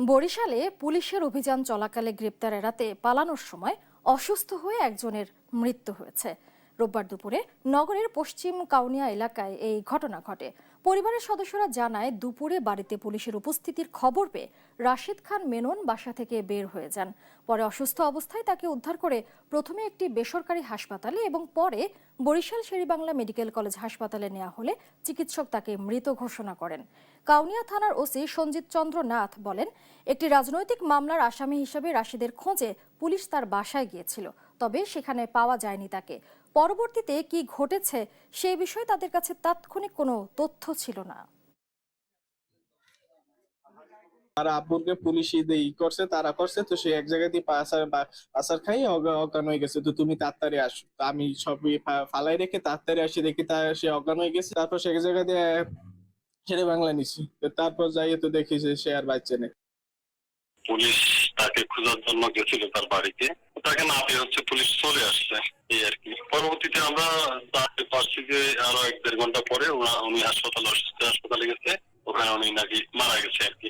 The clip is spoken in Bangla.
বরিশালে পুলিশের অভিযান চলাকালে গ্রেপ্তার এড়াতে পালানোর সময় অসুস্থ হয়ে একজনের মৃত্যু হয়েছে। রোববার দুপুরে নগরের পশ্চিম কাউনিয়া এলাকায় এই ঘটনা ঘটে। পরিবারের সদস্যরা জানায়, দুপুরে বাড়িতে পুলিশের উপস্থিতির খবর পেয়ে রাশিদ খান মেনন বাসা থেকে বের হয়ে যান। পরে অসুস্থ অবস্থায় তাকে উদ্ধার করে প্রথমে একটি বেসরকারি হাসপাতালে এবং পরে বরিশাল শেরেবাংলা মেডিকেল কলেজ হাসপাতালে নেওয়া হলে চিকিৎসক তাকে মৃত ঘোষণা করেন। কাউনিয়া থানার ওসি সঞ্জিত চন্দ্র নাথ বলেন, একটি রাজনৈতিক মামলার আসামি হিসেবে রাশিদের খোঁজে পুলিশ তার বাসায় গিয়েছিল, তবে সেখানে পাওয়া যায়নি তাকে। পরবর্তীতে কি ঘটেছে সেই বিষয়ে তাদের কাছে তাৎক্ষণিক কোনো তথ্য ছিল না। তারা আব্বুরকে পুলিশ করছে, তারা করছে তো সে এক জায়গা দিয়ে পাসার খাই অজ্ঞান হয়ে গেছে। তো তুমি তাড়াতাড়ি আসো। তো আমি সবই ফালাই রেখে তাড়াতাড়ি আসি, দেখি সে অজ্ঞান হয়ে গেছে। তারপর সে এক জায়গা দিয়ে শেরে বাংলা নিছি। তো তারপর যাইয়ে তো দেখি যে সে আর বাচ্চা নেই। পুলিশ তাকে খোঁজার জন্য গেছিল তার বাড়িতে, তাকে না পেয়ে পুলিশ চলে আসছে এই আর কি। পরবর্তীতে আমরা জানতে পারছি যে আরো 1-1.5 ঘন্টা পরে উনি হাসপাতালে গেছে, ওখানে উনি নাকি মারা গেছে আর কি।